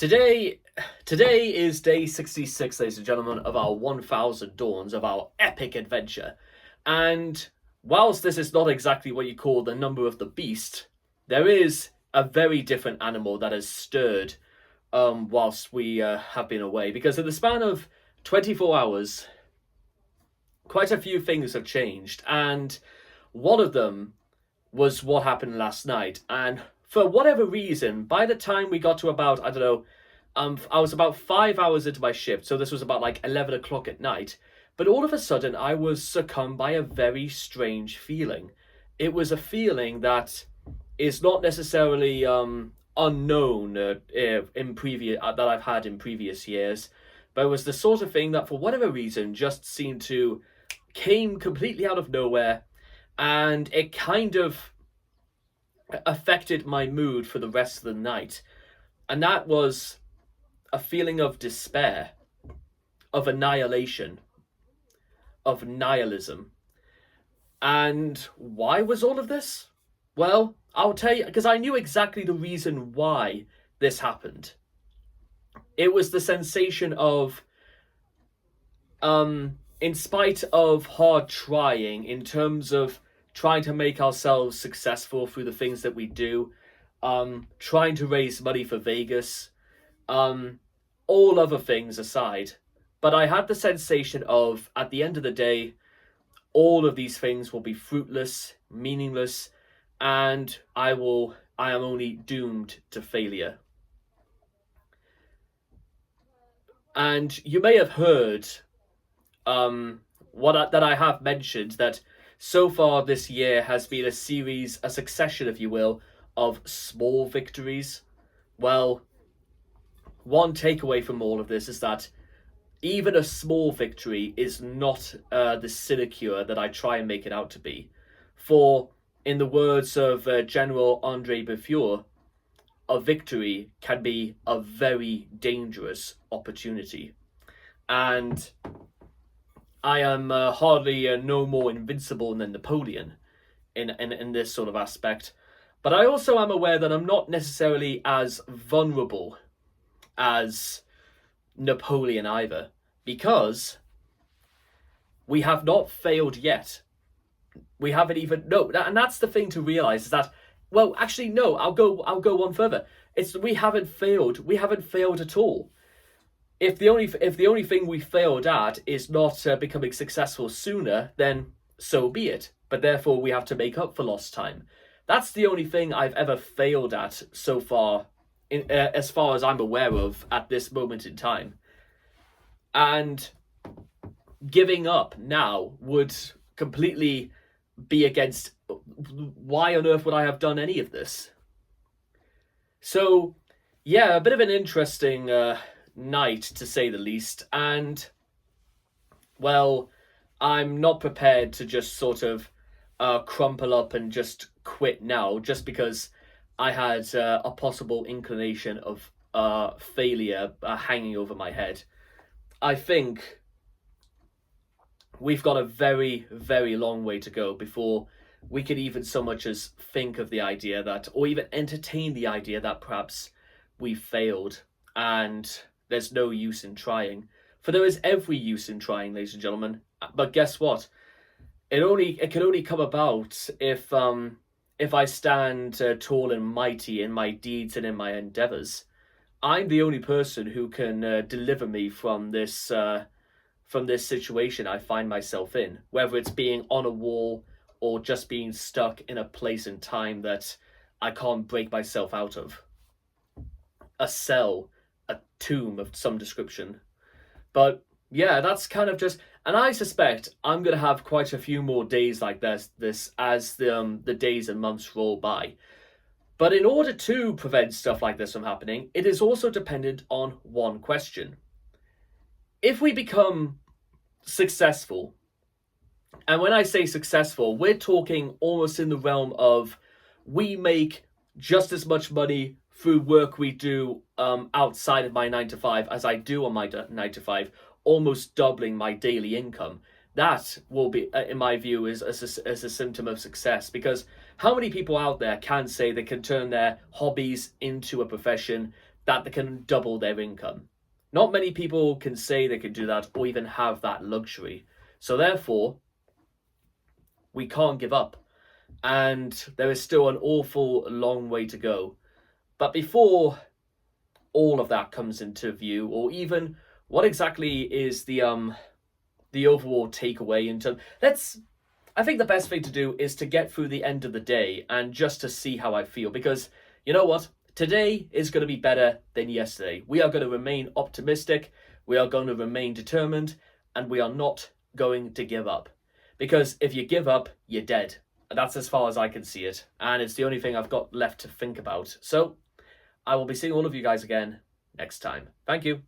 Today, today is day 66, ladies and gentlemen, of our 1000 Dawns of our epic adventure. And whilst this is not exactly what you call the number of the beast, there is a very different animal that has stirred whilst we have been away. Because in the span of 24 hours, quite a few things have changed. And one of them was what happened last night. And for whatever reason, by the time we got to about, I don't know, I was about 5 hours into my shift, so this was about like 11 o'clock at night. But all of a sudden, I was succumbed by a very strange feeling. It was a feeling that is not necessarily unknown in previous that I've had in previous years, but it was the sort of thing that, for whatever reason, just seemed to came completely out of nowhere, and it kind of affected my mood for the rest of the night. And that was a feeling of despair, of annihilation, of nihilism. And why was all of this? Well, I'll tell you, because I knew exactly the reason why this happened. It was the sensation of, in spite of hard trying, in terms of trying to make ourselves successful through the things that we do, trying to raise money for Vegas, all other things aside. But I had the sensation of, at the end of the day, all of these things will be fruitless, meaningless, and I am only doomed to failure. And you may have heard that I have mentioned that so far this year has been a succession, if you will, of small victories. Well, one takeaway from all of this is that even a small victory is not the sinecure that I try and make it out to be. For, in the words of General Andre Beaufort, a victory can be a very dangerous opportunity. And I am hardly no more invincible than Napoleon in this sort of aspect. But I also am aware that I'm not necessarily as vulnerable as Napoleon either, because we have not failed yet. We haven't even and that's the thing to realize, is that, well, actually no, I'll go one further. It's we haven't failed. We haven't failed at all. If the only thing we failed at is not becoming successful sooner, then so be it. But therefore, we have to make up for lost time. That's the only thing I've ever failed at so far, as far as I'm aware of at this moment in time. And giving up now would completely be against. Why on earth would I have done any of this? So, yeah, a bit of an interesting night, to say the least. And, well, I'm not prepared to just sort of crumple up and just quit now, just because I had a possible inclination of failure hanging over my head. I think we've got a very, very long way to go before we could even so much as think of the idea that, or even entertain the idea that perhaps we failed and there's no use in trying. For there is every use in trying, ladies and gentlemen. But guess what? It can only come about if I stand tall and mighty in my deeds and in my endeavors. I'm the only person who can deliver me from this situation I find myself in, whether it's being on a wall or just being stuck in a place and time that I can't break myself out of. A cell, a tomb of some description. But yeah, that's kind of just, and I suspect I'm going to have quite a few more days like this as the days and months roll by. But in order to prevent stuff like this from happening, it is also dependent on one question. If we become successful, and when I say successful, we're talking almost in the realm of we make just as much money through work we do outside of my 9 to 5 as I do on my 9 to 5, almost doubling my daily income. That will be, in my view, as a symptom of success. Because how many people out there can say they can turn their hobbies into a profession, that they can double their income. Not many people can say they can do that or even have that luxury. So therefore, we can't give up. And there is still an awful long way to go. But before all of that comes into view, or even what exactly is the overall takeaway into I think the best thing to do is to get through the end of the day and just to see how I feel, because you know what? Today is going to be better than yesterday. We are going to remain optimistic, we are going to remain determined, and we are not going to give up. Because if you give up, you're dead. And that's as far as I can see it. And it's the only thing I've got left to think about. So I will be seeing all of you guys again next time. Thank you.